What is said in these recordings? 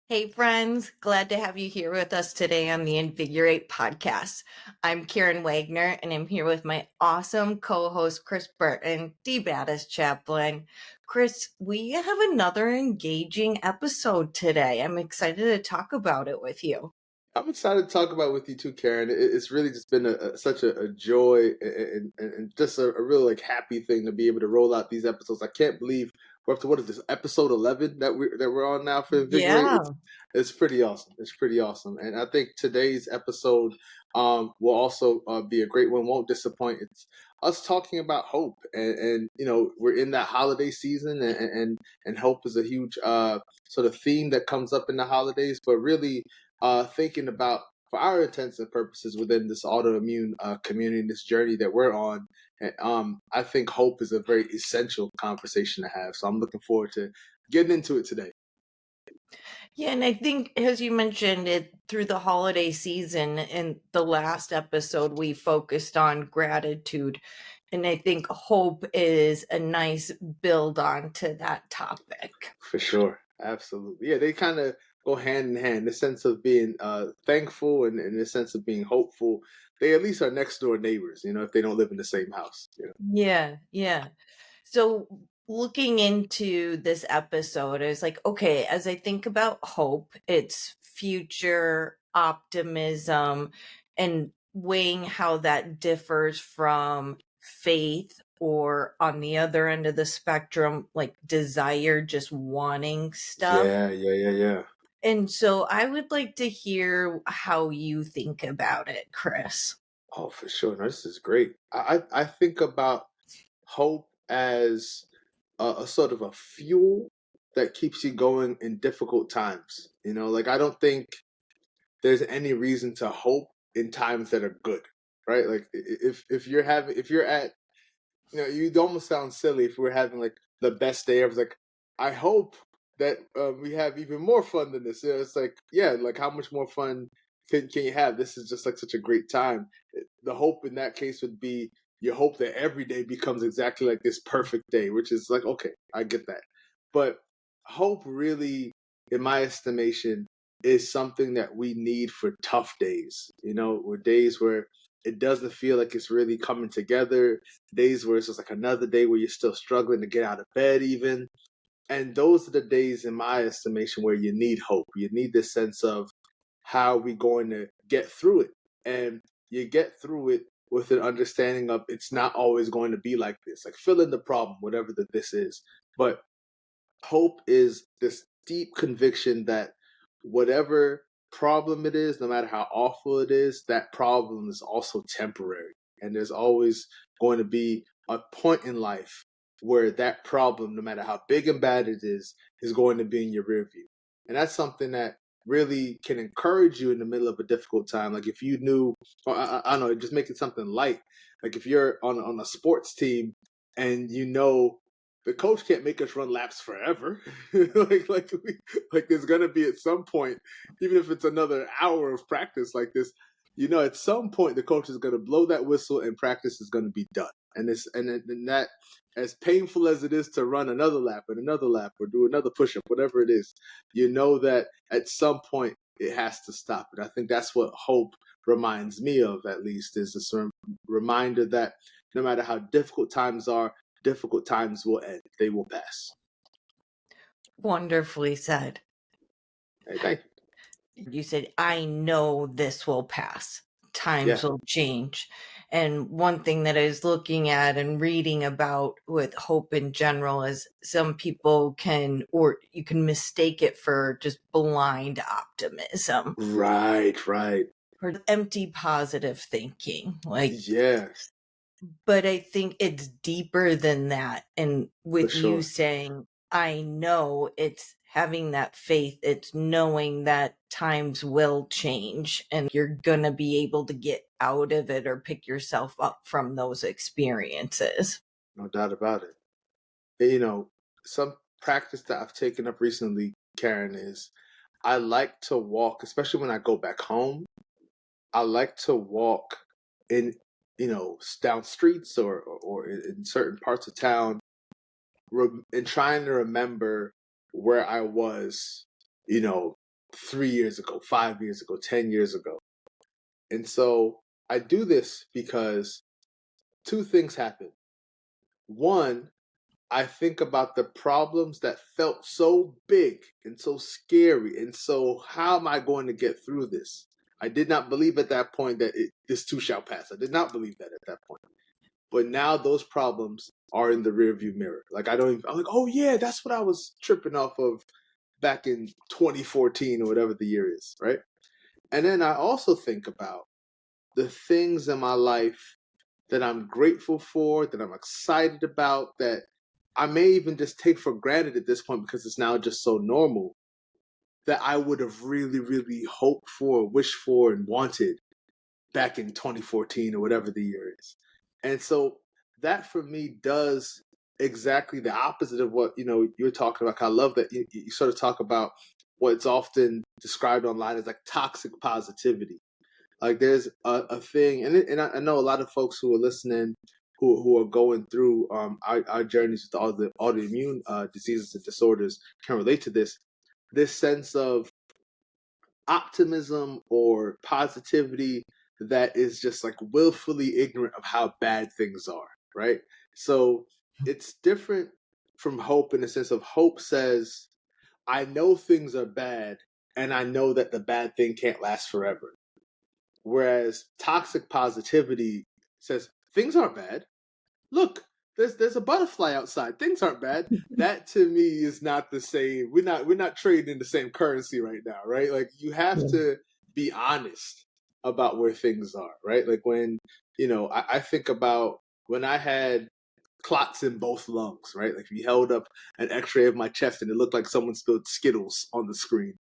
Hey, friends, glad to have you here with us today on the Invigorate podcast. I'm Karen Wagner, and I'm here with my awesome co host, Chris Burton, DBATIS chaplain. Chris, we have another engaging episode today. I'm excited to talk about it with you. I'm excited to talk about it with you too, Karen. It's really just been such a joy and just a real happy thing to be able to roll out these episodes. I can't believe we're up to what is this episode 11 that we're on now for Invigorate. Yeah. It's pretty awesome. It's pretty awesome, and I think today's episode will also be a great one. Won't disappoint. It's us talking about hope, and we're in that holiday season, and hope is a huge sort of theme that comes up in the holidays, but really thinking about, for our intents and purposes, within this autoimmune community, this journey that we're on. And, I think hope is a very essential conversation to have. So I'm looking forward to getting into it today. Yeah, and I think, as you mentioned, it through the holiday season, in the last episode, we focused on gratitude. And I think hope is a nice build on to that topic. For sure. Absolutely. Yeah, they kind of go hand in hand. The sense of being thankful and the sense of being hopeful. They at least are next door neighbors, if they don't live in the same house. Yeah, yeah. So looking into this episode, I was like, okay, as I think about hope, it's future optimism and weighing how that differs from faith or on the other end of the spectrum, like desire, just wanting stuff. Yeah, yeah, yeah, yeah. And so I would like to hear how you think about it, Chris. Oh, for sure. No, this is great. I think about hope as a sort of a fuel that keeps you going in difficult times. Like I don't think there's any reason to hope in times that are good, right? Like if you're at, you'd almost sound silly if we're having like the best day ever. It's like I hope that we have even more fun than this. It's like, yeah, like how much more fun can you have? This is just like such a great time. The hope in that case would be you hope that every day becomes exactly like this perfect day, which is like, okay, I get that. But hope really, in my estimation, is something that we need for tough days, or days where it doesn't feel like it's really coming together, days where it's just like another day where you're still struggling to get out of bed, even. And those are the days, in my estimation, where you need hope. You need this sense of how are we going to get through it? And you get through it with an understanding of it's not always going to be like this. Like fill in the problem, whatever that this is. But hope is this deep conviction that whatever problem it is, no matter how awful it is, that problem is also temporary. And there's always going to be a point in life where that problem, no matter how big and bad it is going to be in your rear view. And that's something that really can encourage you in the middle of a difficult time. Like if you knew, or I don't know, just make it something light. Like if you're on a sports team and the coach can't make us run laps forever. like there's gonna be at some point, even if it's another hour of practice like this, at some point the coach is gonna blow that whistle and practice is gonna be done. And that, as painful as it is to run another lap and another lap or do another push up, whatever it is, that at some point it has to stop. And I think that's what hope reminds me of, at least, is this reminder that no matter how difficult times are, difficult times will end. They will pass. Wonderfully said. Hey, thank you. You said, I know this will pass. Yeah. Times will change. And one thing that I was looking at and reading about with hope in general is some people or you can mistake it for just blind optimism Right, right. or empty positive thinking. Yes, But I think it's deeper than that. And for with you sure. saying, I know, it's having that faith, it's knowing that times will change and you're going to be able to get out of it or pick yourself up from those experiences. No doubt about it. And, some practice that I've taken up recently, Karen, is I like to walk, especially when I go back home. I like to walk in, down streets or in certain parts of town, and trying to remember where I was, you know, 3 years ago, 5 years ago, 10 years ago. And so I do this because two things happen. One, I think about the problems that felt so big and so scary. And so, how am I going to get through this? I did not believe at that point that this too shall pass. I did not believe that at that point. But now those problems are in the rearview mirror. Like, I don't even, I'm like, oh yeah, that's what I was tripping off of back in 2014 or whatever the year is, right? And then I also think about the things in my life that I'm grateful for, that I'm excited about, that I may even just take for granted at this point because it's now just so normal, that I would have really, really hoped for, wished for, and wanted back in 2014 or whatever the year is. And so that for me does exactly the opposite of what you're talking about. I love that you sort of talk about what's often described online as like toxic positivity. Like there's a thing, and I know a lot of folks who are listening who are going through our journeys with all the autoimmune diseases and disorders can relate to this sense of optimism or positivity that is just like willfully ignorant of how bad things are, right? So it's different from hope in the sense of hope says, I know things are bad and I know that the bad thing can't last forever. Whereas toxic positivity says things aren't bad. Look, there's a butterfly outside. Things aren't bad. That to me is not the same. We're not trading in the same currency right now, right? Like you have to be honest about where things are, right? Like when I think about when I had clots in both lungs, right? Like if you held up an X-ray of my chest and it looked like someone spilled Skittles on the screen,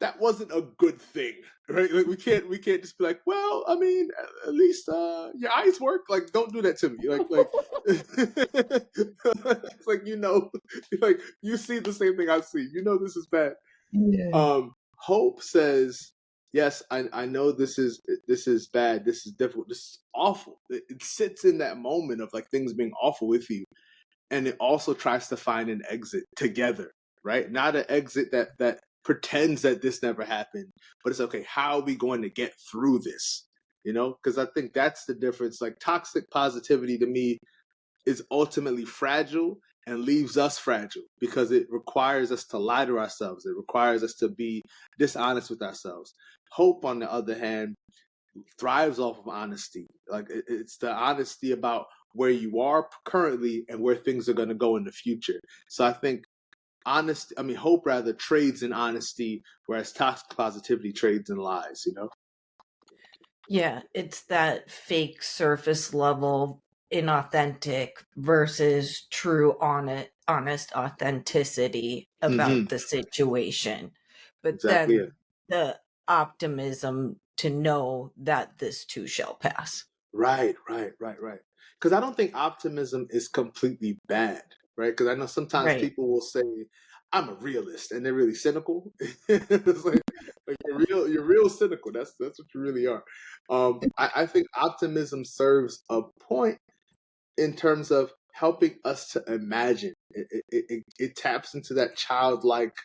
that wasn't a good thing, right? Like we can't just be like, well, I mean, at least your eyes work. Like, don't do that to me. Like it's like like you see the same thing I see. This is bad. Yeah. Hope says, yes, I know this is bad. This is difficult. This is awful. It sits in that moment of like things being awful with you, and it also tries to find an exit together, right? Not an exit that pretends that this never happened, but it's okay. How are we going to get through this? Because I think that's the difference. Like toxic positivity to me is ultimately fragile and leaves us fragile because it requires us to lie to ourselves. It requires us to be dishonest with ourselves. Hope, on the other hand, thrives off of honesty. Like it's the honesty about where you are currently and where things are going to go in the future. So I think hope rather trades in honesty, whereas toxic positivity trades in lies. Yeah, it's that fake surface level inauthentic versus true honest authenticity Mm-hmm. about the situation. But Exactly then it. the optimism to know that this too shall pass. Right, right, right, right. Because I don't think optimism is completely bad, right? Because I know sometimes Right. people will say, "I'm a realist," and they're really cynical. It's like you're real cynical. That's what you really are. I think optimism serves a point in terms of helping us to imagine. It taps into that childlike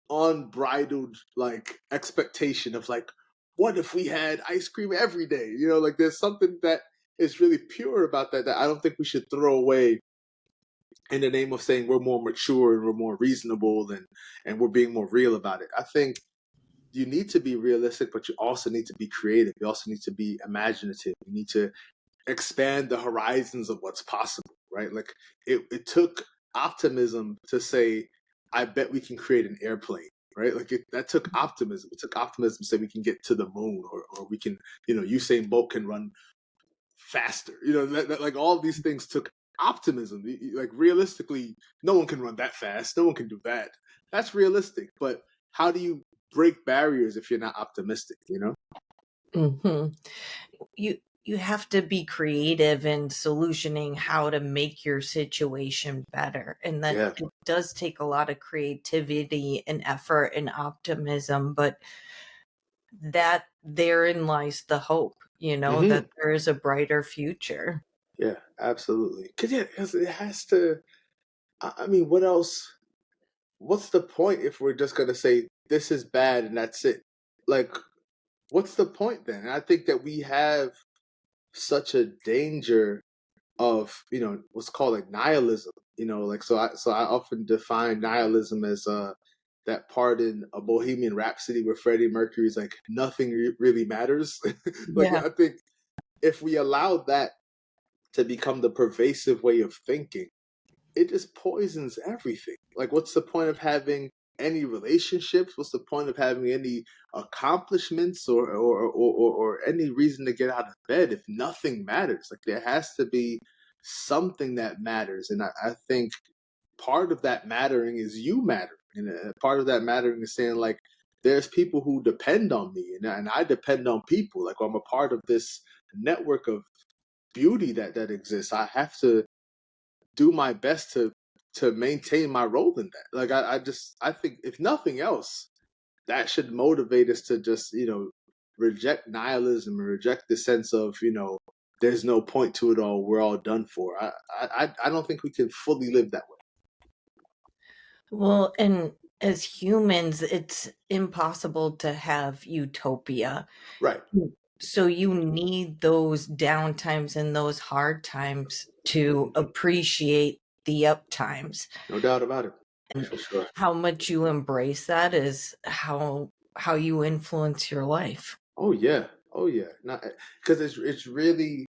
unbridled like expectation of like, what if we had ice cream every day? Like there's something that is really pure about that I don't think we should throw away in the name of saying we're more mature and we're more reasonable and we're being more real about it. I think you need to be realistic, but you also need to be creative. You also need to be imaginative. You need to expand the horizons of what's possible, right? Like it took optimism to say, I bet we can create an airplane, right? Like that took optimism. It took optimism to say we can get to the moon or we can, Usain Bolt can run faster. Like all of these things took optimism. Like realistically, no one can run that fast. No one can do that. That's realistic. But how do you break barriers if you're not optimistic? Hmm. You have to be creative in solutioning how to make your situation better, and that Yeah. it does take a lot of creativity and effort and optimism, but that therein lies the hope, Hmm. that there is a brighter future. Yeah, absolutely. Because it has to. I mean, what else? what's the point if we're just gonna say this is bad and that's it? Like, what's the point then? And I think that we have such a danger of, what's called like nihilism. Like, so I often define nihilism as that part in a Bohemian Rhapsody where Freddie Mercury's like nothing really matters. Like, Yeah. I think if we allow that to become the pervasive way of thinking, it just poisons everything. Like, what's the point of having any relationships? What's the point of having any accomplishments or any reason to get out of bed if nothing matters? Like, there has to be something that matters. And I think part of that mattering is you mattering. And part of that mattering is saying, like, there's people who depend on me, and I depend on people. Like, I'm a part of this network of beauty that exists. I have to do my best to maintain my role in that. Like, I think if nothing else, that should motivate us to just reject nihilism and reject the sense of there's no point to it all. We're all done for. I don't think we can fully live that way. Well, and as humans, it's impossible to have utopia. Right. So you need those downtimes and those hard times to Mhm. appreciate the up times. No doubt about it. And For sure. how much you embrace that is how you influence your life. Oh yeah. Oh yeah. Not because it's really,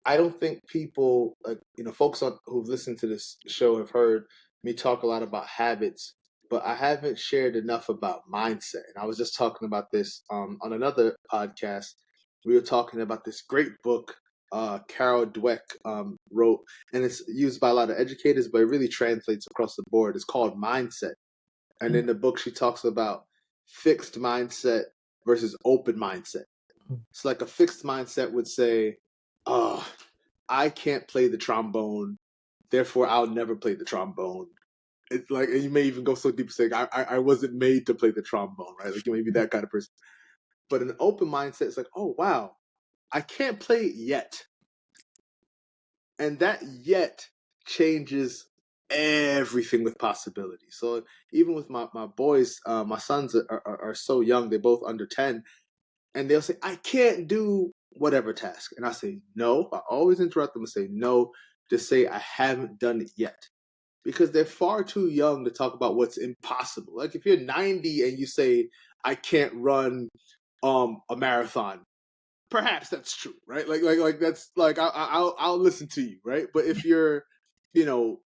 I don't think people, like, folks who've listened to this show have heard me talk a lot about habits, but I haven't shared enough about mindset. And I was just talking about this on another podcast. We were talking about this great book Carol Dweck wrote, and it's used by a lot of educators, but it really translates across the board. It's called Mindset. And in the book, she talks about fixed mindset versus open mindset. It's like a fixed mindset would say, oh, I can't play the trombone, therefore I'll never play the trombone. It's like, and you may even go so deep saying, I wasn't made to play the trombone, right? Like, you may be that kind of person. But an open mindset is like, oh wow, I can't play it yet. And that yet changes everything with possibility. So even with my boys, my sons are so young, they're both under 10, and they'll say, I can't do whatever task. And I say, no. I always interrupt them and say, no, just say, I haven't done it yet. Because they're far too young to talk about what's impossible. Like, if you're 90 and you say, I can't run a marathon, perhaps that's true, right? Like that's like I'll listen to you, right? But if you're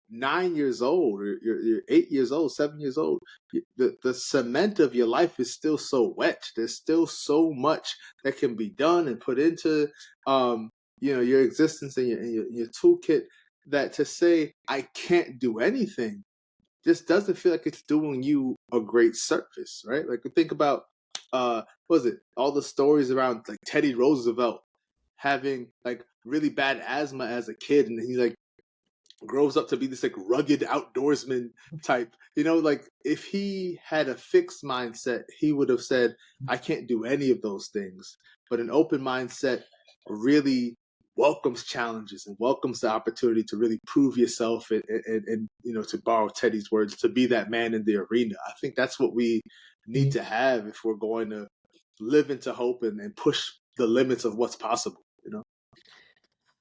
9 years old, or you're 8 years old, 7 years old, the cement of your life is still so wet. There's still so much that can be done and put into your existence and your toolkit, that to say I can't do anything just doesn't feel like it's doing you a great service, right? Like, think about what was it, all the stories around like Teddy Roosevelt having like really bad asthma as a kid, and he like grows up to be this like rugged outdoorsman type. Like, if he had a fixed mindset, he would have said, I can't do any of those things. But an open mindset really welcomes challenges and welcomes the opportunity to really prove yourself and to borrow Teddy's words, to be that man in the arena. I think that's what we need to have if we're going to live into hope and push the limits of what's possible.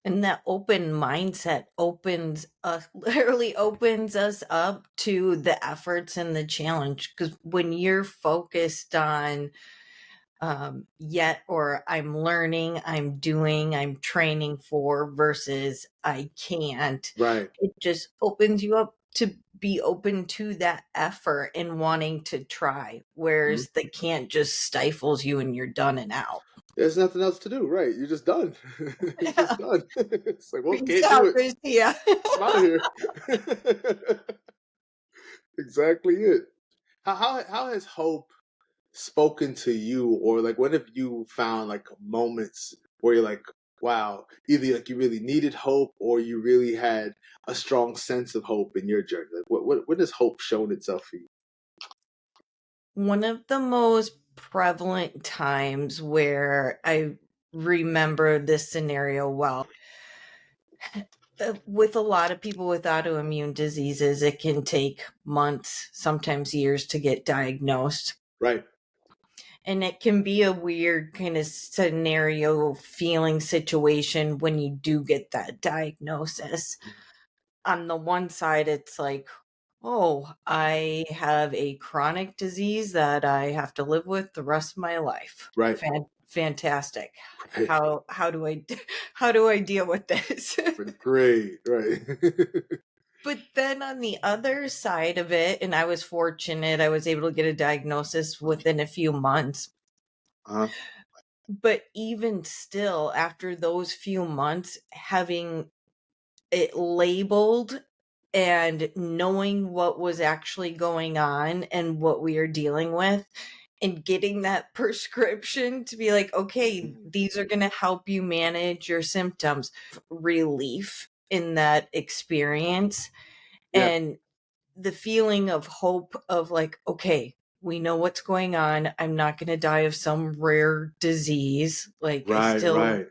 And that open mindset opens us literally opens us up to the efforts and the challenge. Because when you're focused on yet, or I'm learning, I'm doing, I'm training for, versus I can't, Right. it just opens you up to be open to that effort and wanting to try. Mhm. Whereas the can't just stifles you and you're done and out. There's nothing else to do, right? You're just done. You're just Yeah. done. It's like, well, Peace can't do out, it. Garcia. I'm out of here. Exactly it. How has hope spoken to you, or like, when have you found like moments where you're like, wow, either like you really needed hope or you really had a strong sense of hope in your journey? Like, what has hope shown itself for you? One of the most prevalent times where I remember this scenario well, With a lot of people with autoimmune diseases, it can take months, sometimes years to get diagnosed. Right. And it can be a weird kind of scenario feeling situation when you do get that diagnosis. On the one side, it's like, oh, I have a chronic disease that I have to live with the rest of my life. Right. Fantastic. Right. How do I how do I deal with this? Great. Right. But then on the other side of it, and I was fortunate, I was able to get a diagnosis within a few months. uh, But even still, after those few months, having it labeled and knowing what was actually going on and what we are dealing with, and getting that prescription to be like, okay, these are going to help you manage your symptoms, relief in that experience. yeah. And the feeling of hope of like, okay, we know what's going on. I'm not going to die of some rare disease. Like, I Right. still, Right.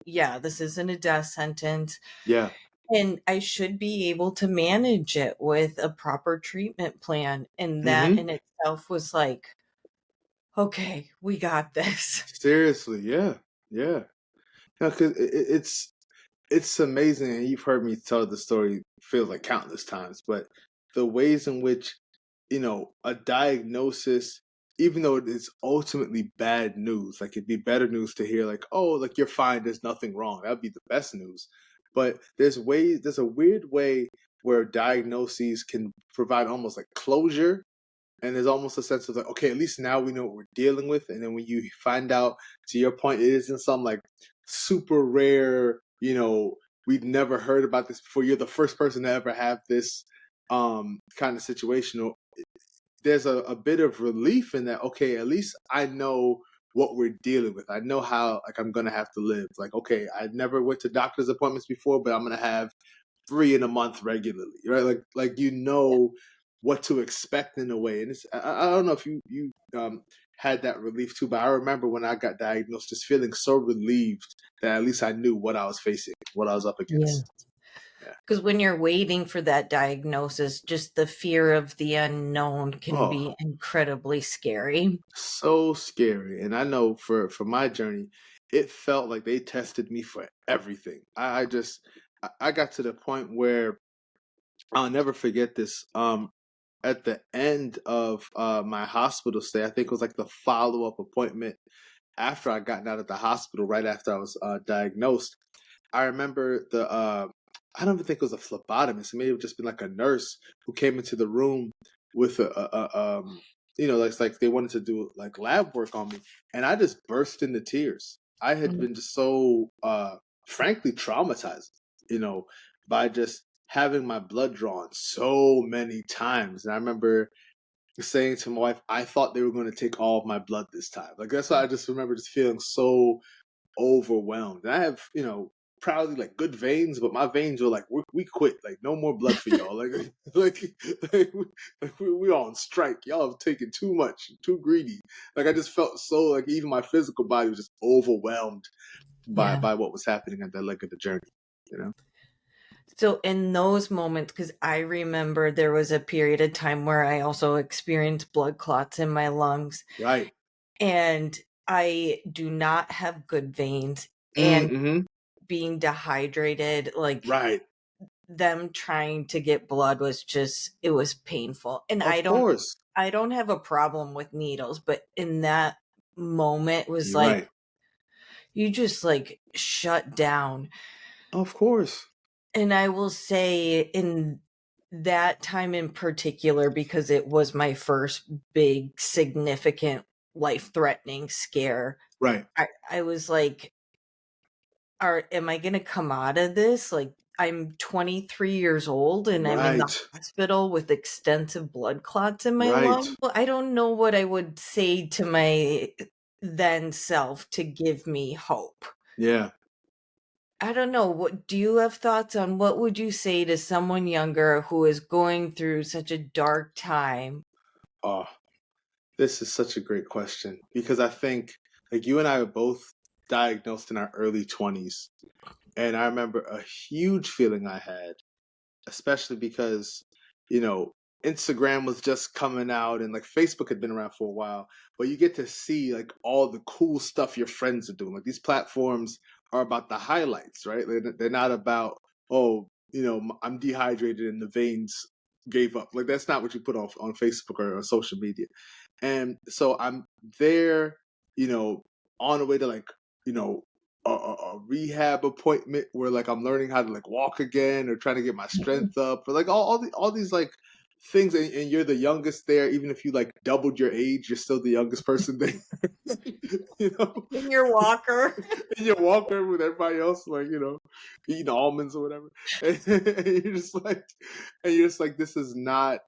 yeah, this isn't a death sentence. Yeah. And I should be able to manage it with a proper treatment plan. And that Mm-hmm. in itself was like, okay, we got this. Seriously. Yeah. Yeah. No, because it's amazing, and you've heard me tell the story feels like countless times, but the ways in which a diagnosis, even though it's ultimately bad news, like it'd be better news to hear like, oh, like you're fine, there's nothing wrong. That'd be the best news. But there's a weird way where diagnoses can provide almost like closure, and there's almost a sense of like, okay, at least now we know what we're dealing with. And then when you find out, to your point, it isn't some like super rare, we'd never heard about this before. You're the first person to ever have this kind of situation. There's a bit of relief in that. Okay, at least I know what we're dealing with. I know how like I'm gonna have to live. Like, okay, I never went to doctor's appointments before, but I'm gonna have 3 in a month regularly, right? Like what to expect in a way. And I don't know if you had that relief too, but I remember when I got diagnosed, just feeling so relieved that at least I knew what I was facing, what I was up Yeah. against. Yeah. Because when you're waiting for that diagnosis, just the fear of the unknown can Oh, be incredibly scary. so scary. And I know for my journey, it felt like they tested me for everything. I got to the point where I'll never forget this. At the end of my hospital stay, I think it was like the follow up appointment after I gotten out of the hospital, right after I was diagnosed. I remember I don't even think it was a phlebotomist. It may have just been like a nurse who came into the room with like they wanted to do like lab work on me, and I just burst into tears. I had Mhm. been just so frankly traumatized, you know, by just having my blood drawn so many times. And I remember saying to my wife, I thought they were going to take all of my blood this time. Like that's why I just remember just feeling so overwhelmed. And I have, proudly like good veins, but my veins were like, we quit. Like no more blood for y'all. Like like we on strike. Y'all have taken too much, too greedy. Like I just felt so like even my physical body was just overwhelmed by Yeah. by what was happening at that leg of the journey. You know? So in those moments, because I remember there was a period of time where I also experienced blood clots in my lungs, Right. and I do not have good veins, and Mm-hmm. being dehydrated, like Right. them trying to get blood was just, it was painful. And Of course. I don't have a problem with needles, but in that moment was You're like right. you just like shut down. Of course. And I will say in that time in particular, because it was my first big significant life threatening scare, Right. I was like, am I going to come out of this? Like, I'm 23 years old and I'm in the Right. hospital with extensive blood clots in my Right. lung. Well, I don't know what I would say to my then self to give me hope. Yeah. I don't know. What do you have thoughts on what would you say to someone younger who is going through such a dark time? Oh, this is such a great question because I think like you and I are both diagnosed in our early 20s. And I remember a huge feeling I had, especially because, you know, Instagram was just coming out and like Facebook had been around for a while, but you get to see like all the cool stuff your friends are doing. Like these platforms are about the highlights, right? They're not about, oh, you know, I'm dehydrated and the veins gave up. Like that's not what you put on Facebook or on social media. And so I'm there, you know, on the way to like, you know, a rehab appointment where like I'm learning how to like walk again or trying to get my strength up or like all these like things, and you're the youngest there. Even if you like doubled your age, you're still the youngest person there. You know, In your walker. in your walker with everybody else, like, you know, eating almonds or whatever, and you're just like, this is not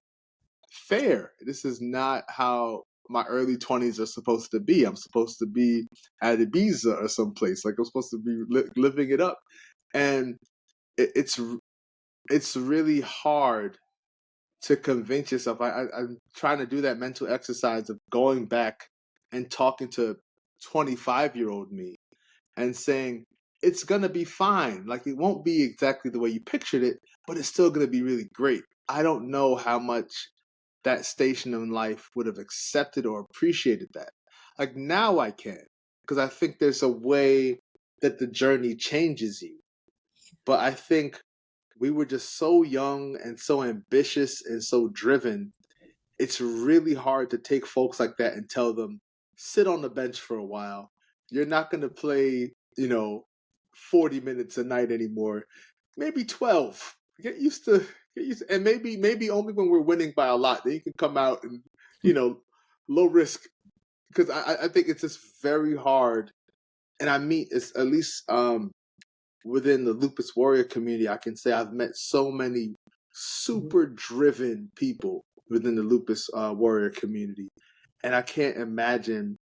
fair. This is not how my early 20s are supposed to be. I'm supposed to be at Ibiza or someplace. Like I'm supposed to be living it up. And it's really hard to convince yourself. I'm trying to do that mental exercise of going back and talking to 25-year-old me and saying, it's going to be fine. Like it won't be exactly the way you pictured it, but it's still going to be really great. I don't know how much that station in life would have accepted or appreciated that. Like now I can, because I think there's a way that the journey changes you. But I think we were just so young and so ambitious and so driven. It's really hard to take folks like that and tell them, sit on the bench for a while. You're not going to play, you know, 40 minutes a night anymore. Maybe 12. And maybe only when we're winning by a lot, then you can come out and, you know, low risk. Because I think it's just very hard. And I meet, it's at least within the lupus warrior community, I can say I've met so many super driven people within the lupus warrior community, and I can't imagine,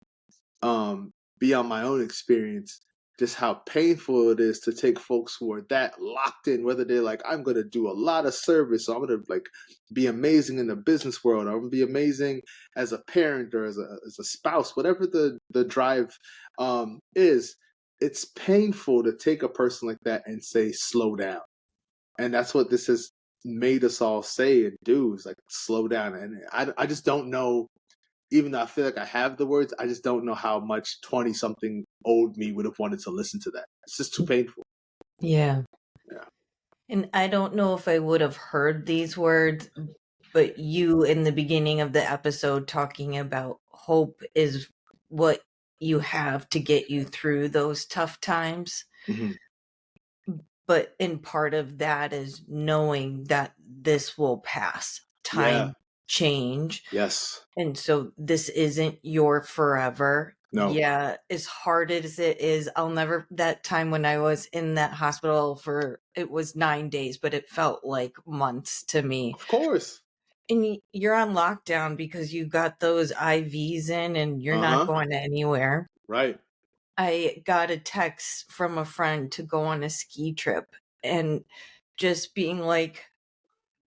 beyond my own experience, just how painful it is to take folks who are that locked in, whether they're like, I'm going to do a lot of service, or I'm going to like be amazing in the business world, or I'm going to be amazing as a parent or as a spouse, whatever the drive is. It's painful to take a person like that and say, slow down. And that's what this has made us all say and do, is like, slow down. And I just don't know, even though I feel like I have the words, I just don't know how much 20 something old me would have wanted to listen to that. It's just too painful. Yeah. Yeah. And I don't know if I would have heard these words, but you in the beginning of the episode talking about hope is what you have to get you through those tough times. Mm-hmm. But in part of that is knowing that this will pass. Time change. Yes. And so this isn't your forever. No. Yeah, as hard as it is, I'll never, that time when I was in that hospital for, it was 9 days, but it felt like months to me. Of course. And you're on lockdown because you got those IVs in and you're not going anywhere. Right. I got a text from a friend to go on a ski trip and just being like,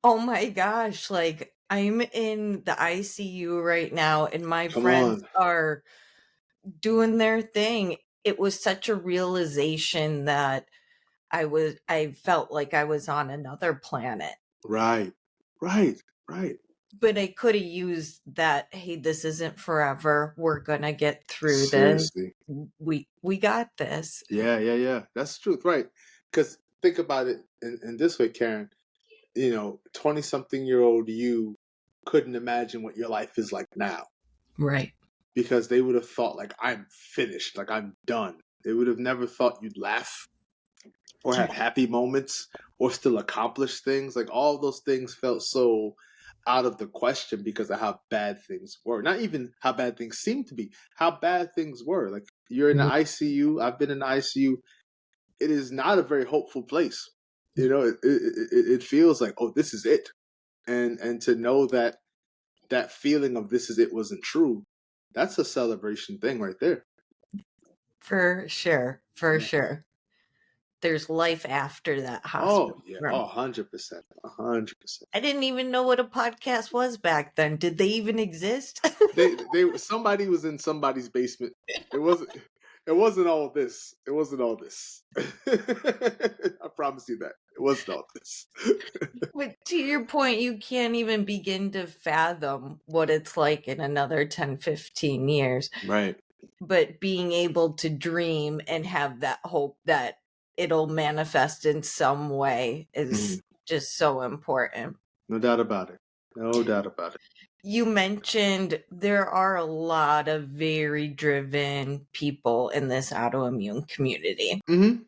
oh my gosh, like I'm in the ICU right now and my friends are doing their thing. It was such a realization that I felt like I was on another planet. Right. Right. Right. But I could have used that, hey, this isn't forever. We're gonna get through Seriously. this. We got this. Yeah. That's the truth, right? Because think about it in this way, Karen. You know, 20-something-year-old you couldn't imagine what your life is like now. Right. Because they would have thought, like, I'm finished, like, I'm done. They would have never thought you'd laugh or have happy moments or still accomplish things. Like, all those things felt so out of the question because of how bad things were. Not even how bad things seemed to be, how bad things were. Like, you're in the ICU. I've been in the ICU. It is not a very hopeful place. You know, it feels like, oh, this is it. And to know that that feeling of this is it wasn't true, that's a celebration thing right there. For sure. For sure. There's life after that hospital. Oh, yeah. Oh, 100%. 100%. I didn't even know what a podcast was back then. Did they even exist? They somebody was in somebody's basement. It It wasn't all this. It wasn't all this. I promise you that. It wasn't all this. But to your point, you can't even begin to fathom what it's like in another 10, 15 years. Right. But being able to dream and have that hope that it'll manifest in some way is just so important. No doubt about it. No doubt about it. You mentioned there are a lot of very driven people in this autoimmune community. Mm-hmm.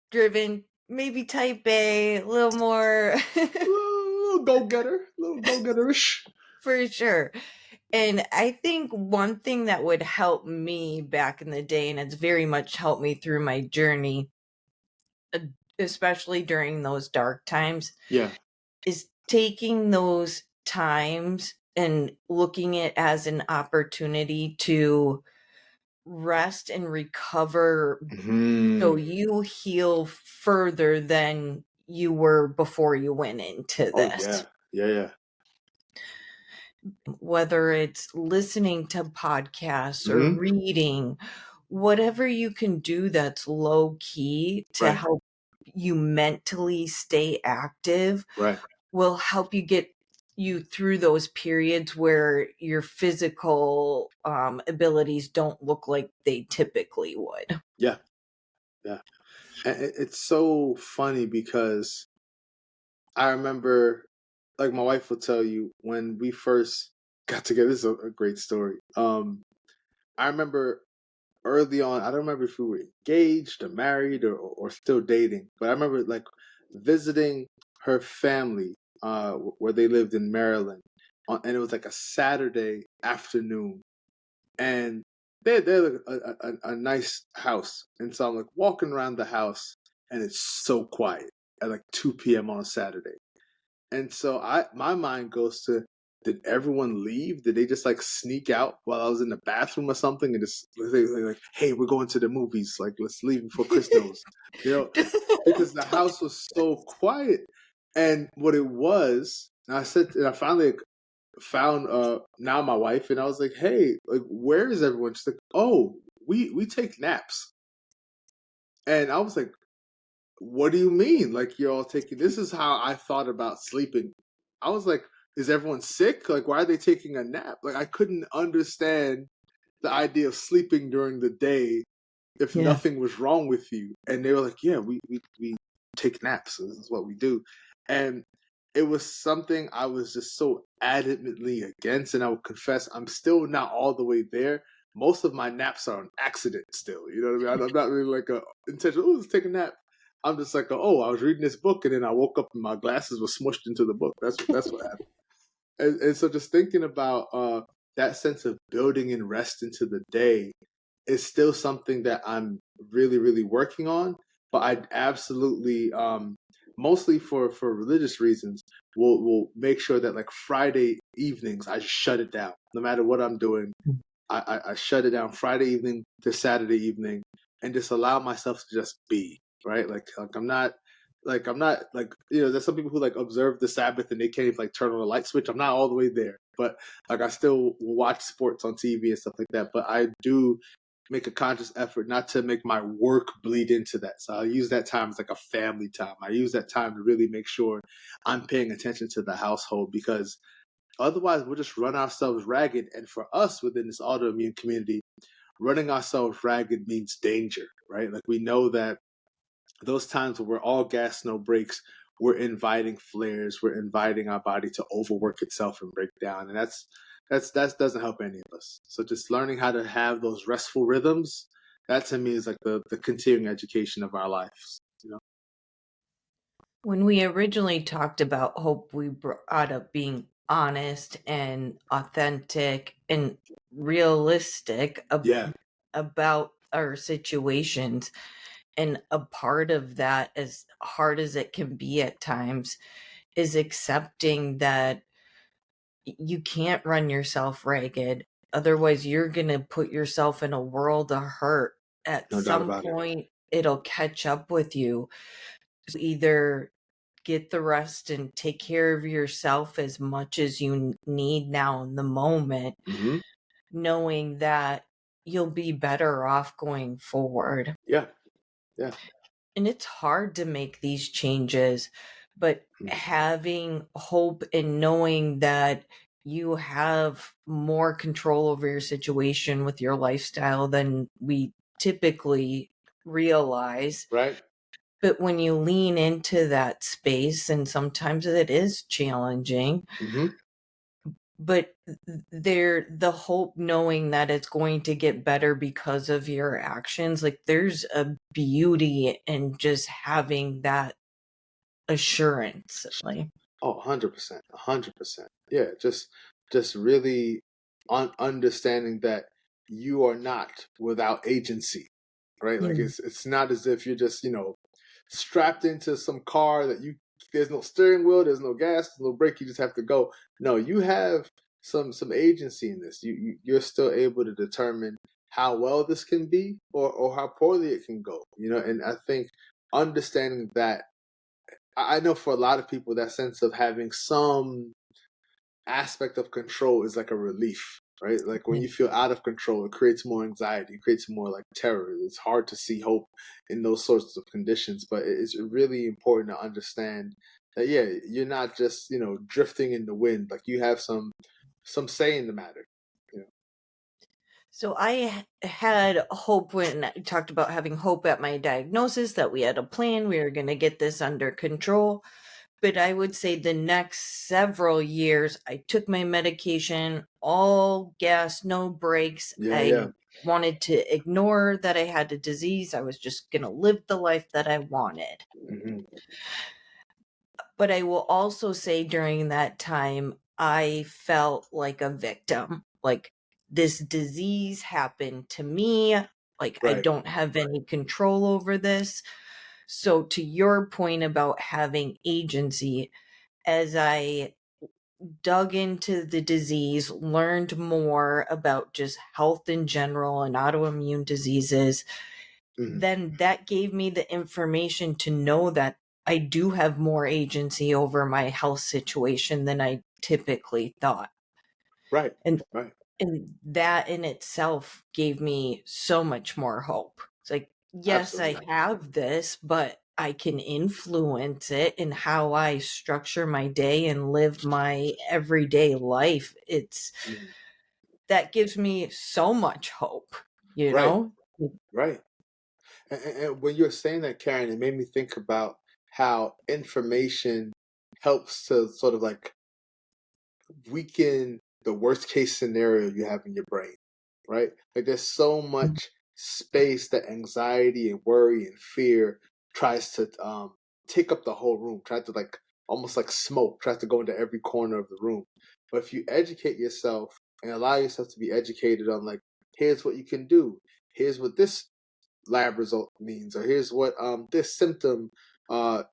Driven, maybe type A, a little more Little go-getter. Little go-getterish. for sure. And I think one thing that would help me back in the day, and it's very much helped me through my journey, especially during those dark times, Yeah. is taking those times and looking at it as an opportunity to rest and recover so you heal further than you were before you went into Oh, yeah. this. Yeah. Whether it's listening to podcasts or reading, whatever you can do that's low key to Right. help you mentally stay active Right. will help you get you through those periods where your physical abilities don't look like they typically would. Yeah. Yeah. And it's so funny because I remember, like my wife will tell you, when we first got together. This is a great story. I remember early on. I don't remember if we were engaged or married or still dating, but I remember like visiting her family, where they lived in Maryland, and it was like a Saturday afternoon, and they're a nice house, and so I'm like walking around the house, and it's so quiet at like 2 p.m. on a Saturday. And so my mind goes to, did everyone leave? Did they just like sneak out while I was in the bathroom or something and just like, hey, we're going to the movies, like let's leave before Chris knows, you know, because the house was so quiet. And what it was, and I said, and I finally found now my wife, and I was like, hey, like where is everyone? She's like, oh, we take naps. And I was like, what do you mean? Like you're all taking, this is how I thought about sleeping. I was like, is everyone sick? Like why are they taking a nap? Like I couldn't understand the idea of sleeping during the day if Yeah. nothing was wrong with you. And they were like, yeah, we take naps. So this is what we do. And it was something I was just so adamantly against. And I will confess, I'm still not all the way there. Most of my naps are an accident still. You know what I mean? I'm not really like a intentional, oh, let's take a nap. I'm just like, oh, I was reading this book and then I woke up and my glasses were smushed into the book. That's what happened. And so just thinking about that sense of building and rest into the day is still something that I'm really, really working on. But I absolutely, mostly for religious reasons, will make sure that like Friday evenings I just shut it down. No matter what I'm doing, I shut it down Friday evening to Saturday evening, and just allow myself to just be right. Like I'm not like, you know. There's some people who like observe the Sabbath and they can't even like turn on a light switch. I'm not all the way there, but like I still will watch sports on TV and stuff like that. But I do make a conscious effort not to make my work bleed into that. So I use that time as like a family time. I use that time to really make sure I'm paying attention to the household, because otherwise we'll just run ourselves ragged. And for us within this autoimmune community, running ourselves ragged means danger, right? Like we know that those times where we're all gas, no brakes, we're inviting flares, we're inviting our body to overwork itself and break down. And that doesn't help any of us. So just learning how to have those restful rhythms, that to me is like the continuing education of our lives, you know? When we originally talked about hope, we brought up being honest and authentic and realistic Yeah, about our situations. And a part of that, as hard as it can be at times, is accepting that you can't run yourself ragged. Otherwise, you're going to put yourself in a world of hurt. At no doubt some about it. point, it'll catch up with you. So either get the rest and take care of yourself as much as you need now in the moment, Hmm. knowing that you'll be better off going forward. Yeah, yeah. And it's hard to make these changes, but Mm. having hope and knowing that you have more control over your situation with your lifestyle than we typically realize. Right. But when you lean into that space, and sometimes it is challenging, Hmm. but the hope knowing that it's going to get better because of your actions, like there's a beauty in just having that assurance, like. Oh, 100%, 100%. Yeah, just really understanding that you are not without agency, right? Like Mm. it's not as if you're just, strapped into some car that you there's no steering wheel, there's no gas, there's no brake, you just have to go. No, you have some agency in this. You're still able to determine how well this can be or how poorly it can go. And I think understanding that I know for a lot of people that sense of having some aspect of control is like a relief, right? Like when Yeah. you feel out of control, it creates more anxiety, it creates more like terror. It's hard to see hope in those sorts of conditions, but it's really important to understand that yeah, you're not just, drifting in the wind. Like you have some say in the matter. You know? So I had hope when I talked about having hope at my diagnosis that we had a plan, we were going to get this under control. But I would say the next several years, I took my medication, all gas, no breaks. Yeah, I yeah. wanted to ignore that I had a disease. I was just going to live the life that I wanted. Hmm. But I will also say during that time, I felt like a victim. Like this disease happened to me. Like I Right. don't have any control over this. So, to your point about having agency, as I dug into the disease, learned more about just health in general and autoimmune diseases, Hmm. then that gave me the information to know that I do have more agency over my health situation than I typically thought. Right. And Right. that in itself gave me so much more hope. It's like, yes, I Absolutely. have this, but I can influence it in how I structure my day and live my everyday life. It's Mhm. that gives me so much hope, you Right. know? Right. And when you're saying that, Karen, it made me think about how information helps to sort of like weaken the worst case scenario you have in your brain, right? Like there's so much space that anxiety and worry and fear tries to take up the whole room, tries to like almost like smoke, tries to go into every corner of the room. But if you educate yourself and allow yourself to be educated on like, here's what you can do, here's what this lab result means, or here's what this symptom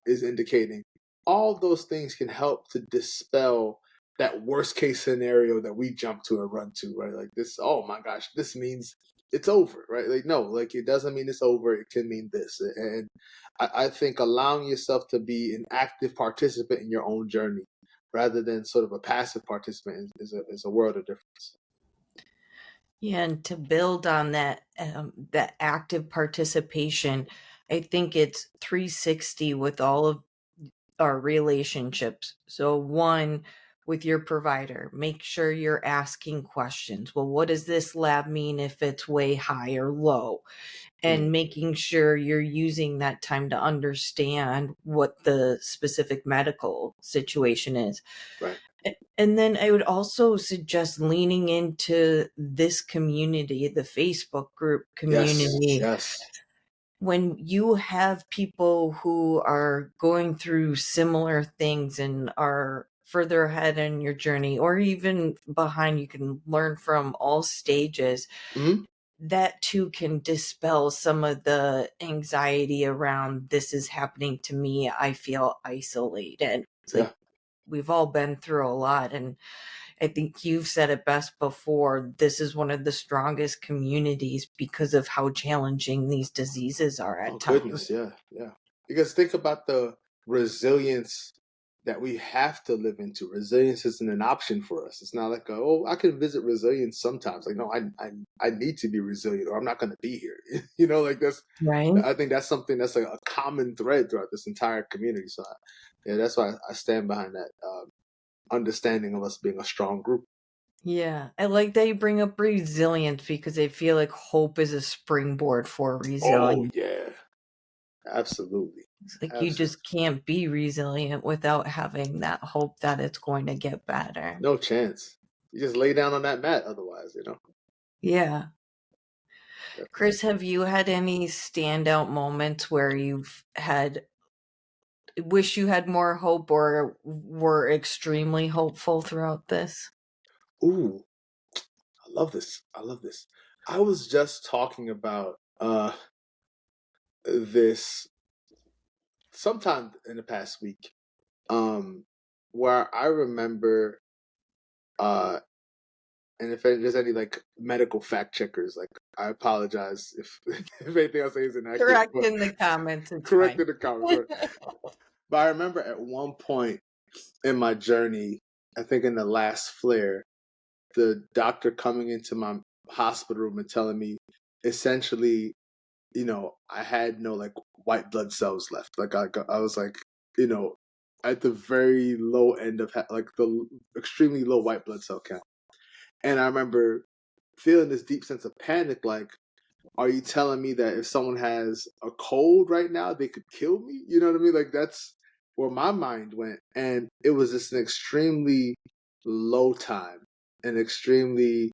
is indicating. All those things can help to dispel that worst case scenario that we jump to and run to, right? Like this, oh my gosh, this means it's over, right? Like, no, like it doesn't mean it's over. It can mean this. And I think allowing yourself to be an active participant in your own journey rather than sort of a passive participant is a world of difference. Yeah, and to build on that active participation, I think it's 360 with all of our relationships. So one, with your provider, make sure you're asking questions. Well, what does this lab mean if it's way high or low? Mm, And making sure you're using that time to understand what the specific medical situation is. right. And then I would also suggest leaning into this community, the Facebook group Yes. community. Yes. When you have people who are going through similar things and are further ahead in your journey or even behind, you can learn from all stages. Hmm. That too can dispel some of the anxiety around this is happening to me. I feel isolated. It's like Yeah. we've all been through a lot. And I think you've said it best before. This is one of the strongest communities because of how challenging these diseases are Oh at goodness, times. yeah, yeah. Because think about the resilience that we have to live into. Resilience isn't an option for us. It's not like, oh, I can visit resilience sometimes. Like, no, I need to be resilient, or I'm not going to be here. Like that's. Right? I think that's something that's like a common thread throughout this entire community. So, yeah, that's why I stand behind that understanding of us being a strong group. Yeah. I like that you bring up resilience because I feel like hope is a springboard for Oh resilience. yeah, absolutely, It's like you absolutely. just can't be resilient without having that hope that it's going to get better. No chance. You just lay down on that mat otherwise. Yeah. Definitely. Chris, have you had any standout moments where you've had wish you had more hope or were extremely hopeful throughout this? Ooh, I love this. I love this. I was just talking about this sometime in the past week, um, where I remember, uh, and if there's any like medical fact checkers, like I apologize if if anything I say is inaccurate, Correct but in the comments, it's correct fine. in the comments. Right? But I remember at one point in my journey, I think in the last flare, the doctor coming into my hospital room and telling me essentially, I had no like white blood cells left. Like I was like, you know, at the very low end of like the extremely low white blood cell count. And I remember feeling this deep sense of panic, like, are you telling me that if someone has a cold right now, they could kill me? You know what I mean? Like that's where my mind went. And it was just an extremely low time, an extremely,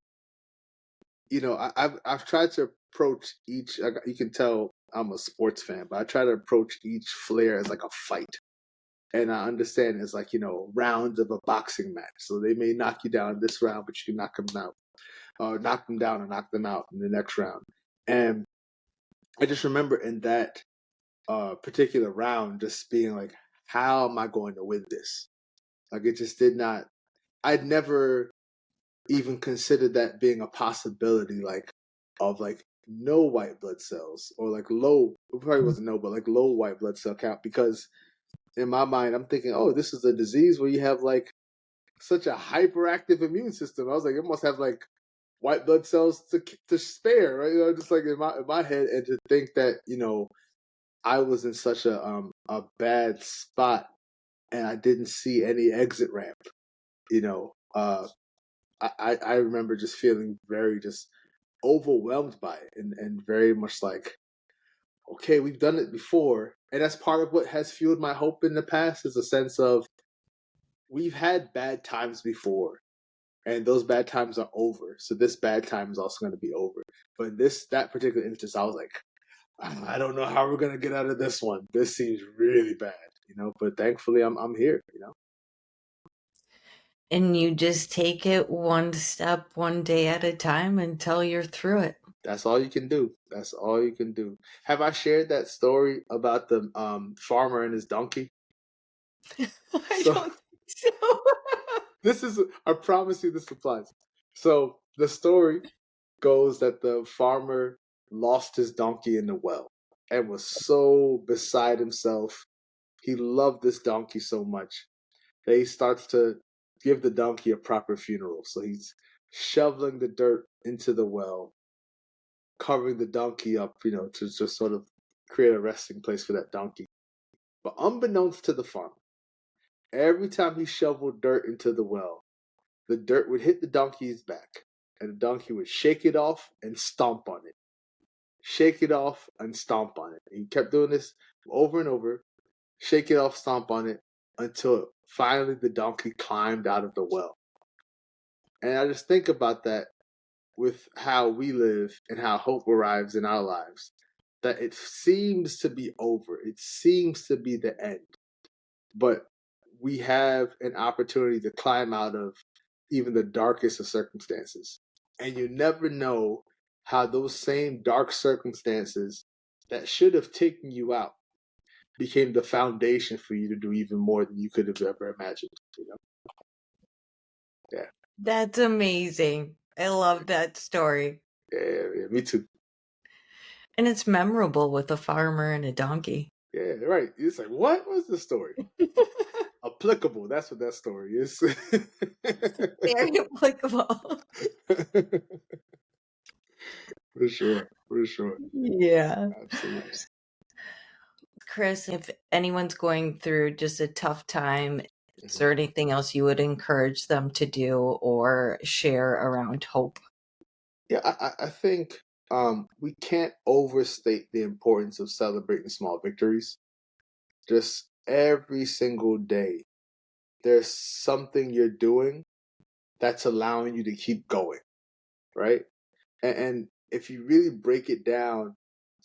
I've tried to approach each. You can tell I'm a sports fan, but I try to approach each flare as like a fight, and I understand it's like rounds of a boxing match. So they may knock you down this round, but you can knock them out, or knock them down and knock them out in the next round. And I just remember in that particular round, just being like, "How am I going to win this?" Like it just did not. I'd never even considered that being a possibility, like of like no white blood cells or like low. It probably wasn't no, but like low white blood cell count. Because in my mind, I'm thinking, oh, this is a disease where you have like such a hyperactive immune system. I was like, it must have like white blood cells to spare, right? Just like in my head, and to think that I was in such a bad spot and I didn't see any exit ramp. You know, I remember just feeling very just overwhelmed by it, and very much like, okay, we've done it before. And that's part of what has fueled my hope in the past, is a sense of we've had bad times before, and those bad times are over. So this bad time is also going to be over. But that particular instance, I was like, I don't know how we're going to get out of this one. This seems really bad. But thankfully, I'm here. And you just take it one step, one day at a time until you're through it. That's all you can do. That's all you can do. Have I shared that story about the farmer and his donkey? I So don't think so. this is, I promise you, this applies. So the story goes that the farmer lost his donkey in the well and was so beside himself. He loved this donkey so much that he starts to give the donkey a proper funeral. So he's shoveling the dirt into the well, covering the donkey up, to just sort of create a resting place for that donkey. But unbeknownst to the farmer, every time he shoveled dirt into the well, the dirt would hit the donkey's back, and the donkey would shake it off and stomp on it. Shake it off and stomp on it. He kept doing this over and over, shake it off, stomp on it, until finally the donkey climbed out of the well. And I just think about that with how we live and how hope arrives in our lives. That it seems to be over, it seems to be the end, but we have an opportunity to climb out of even the darkest of circumstances. And you never know how those same dark circumstances that should have taken you out became the foundation for you to do even more than you could have ever imagined. Yeah. That's amazing. I love that story. Yeah, me too. And it's memorable with a farmer and a donkey. Yeah, right. It's like, what was the story? applicable. That's what that story is. Very applicable. For sure. For sure. Yeah. Absolutely. Chris, if anyone's going through just a tough time, is Mhm. there anything else you would encourage them to do or share around hope? Yeah, I think we can't overstate the importance of celebrating small victories. Just every single day, there's something you're doing that's allowing you to keep going, right? And if you really break it down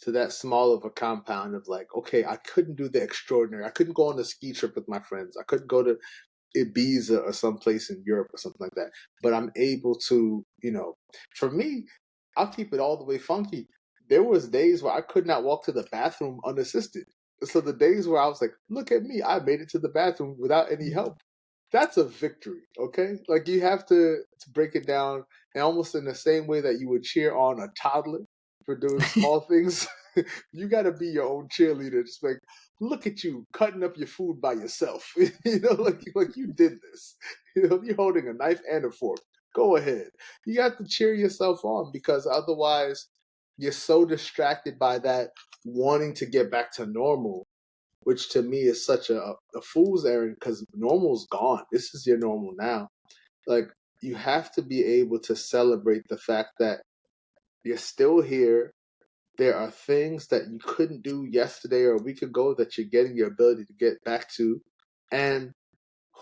to that small of a compound of like, okay, I couldn't do the extraordinary. I couldn't go on a ski trip with my friends. I couldn't go to Ibiza or someplace in Europe or something like that. But I'm able to, for me, I'll keep it all the way funky. There was days where I could not walk to the bathroom unassisted. So the days where I was like, look at me, I made it to the bathroom without any help. That's a victory, okay? Like you have to break it down and almost in the same way that you would cheer on a toddler for doing small things. You got to be your own cheerleader. Just like, look at you cutting up your food by yourself. Like you did this. You're holding a knife and a fork. Go ahead. You got to cheer yourself on because otherwise you're so distracted by that wanting to get back to normal, which to me is such a fool's errand because normal's gone. This is your normal now. Like you have to be able to celebrate the fact that you're still here. There are things that you couldn't do yesterday or a week ago that you're getting your ability to get back to. And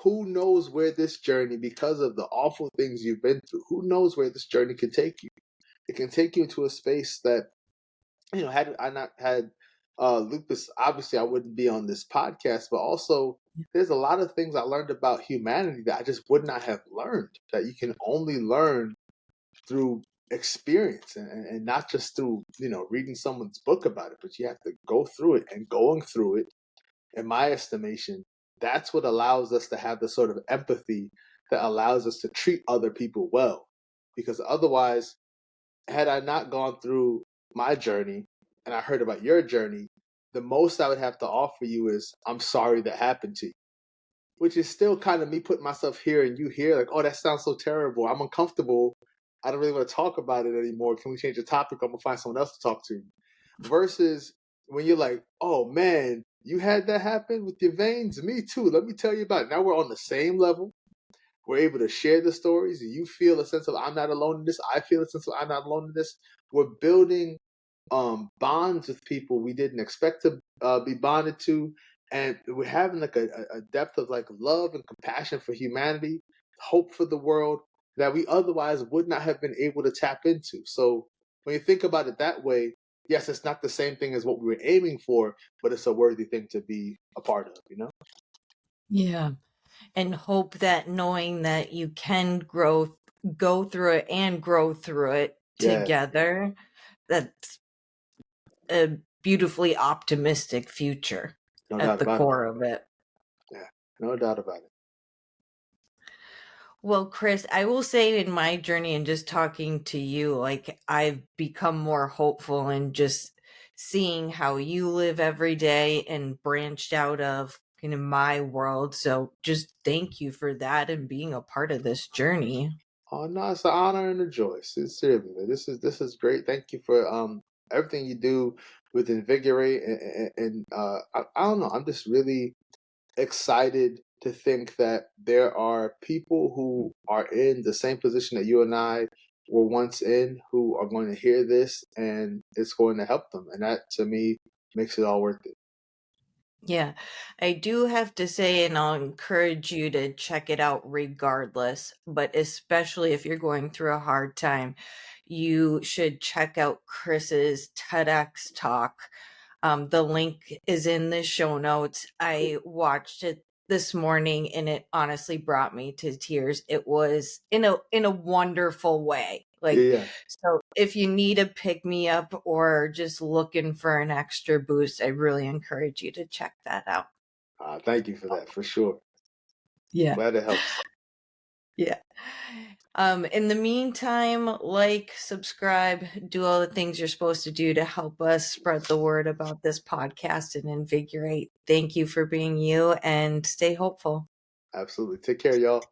who knows where this journey, because of the awful things you've been through, who knows where this journey can take you? It can take you into a space that, had I not had lupus, obviously I wouldn't be on this podcast, but also there's a lot of things I learned about humanity that I just would not have learned that you can only learn through experience and not just through reading someone's book about it, but you have to go through it, and going through it, in my estimation, that's what allows us to have the sort of empathy that allows us to treat other people well, because otherwise, had I not gone through my journey and I heard about your journey, the most I would have to offer you is I'm sorry that happened to you, which is still kind of me putting myself here and you here, like, oh, that sounds so terrible. I'm uncomfortable. I don't really want to talk about it anymore. Can we change the topic? I'm gonna find someone else to talk to. Versus when you're like, oh man, you had that happen with your veins? Me too. Let me tell you about it. Now we're on the same level. We're able to share the stories. You feel a sense of I'm not alone in this. I feel a sense of I'm not alone in this. We're building bonds with people we didn't expect to be bonded to, and we're having like a depth of like love and compassion for humanity, hope for the world that we otherwise would not have been able to tap into. So when you think about it that way, yes, it's not the same thing as what we were aiming for, but it's a worthy thing to be a part of. Yeah. And hope that knowing that you can go through it and grow through it Yeah, together, that's a beautifully optimistic future no at doubt the about it. core of it. Yeah, no doubt about it. Well, Chris, I will say in my journey and just talking to you, like I've become more hopeful and just seeing how you live every day and branched out of kind of my world. So just thank you for that and being a part of this journey. Oh no, it's an honor and a joy. Sincerely, man. This is great. Thank you for everything you do with Invigorate, and I don't know. I'm just really excited to think that there are people who are in the same position that you and I were once in, who are going to hear this, and it's going to help them, and that to me makes it all worth it. Yeah, I do have to say, and I'll encourage you to check it out regardless, but especially if you're going through a hard time, you should check out Chris's TEDx talk. The link is in the show notes. I watched it this morning and it honestly brought me to tears. It was in a wonderful way. Yeah, Like, yeah. so if you need a pick me up or just looking for an extra boost, I really encourage you to check that out. Thank you for that, for sure. Yeah. Glad it helps. Yeah. In the meantime, like, subscribe, do all the things you're supposed to do to help us spread the word about this podcast and invigorate. Thank you for being you, and stay hopeful. Absolutely. Take care, y'all.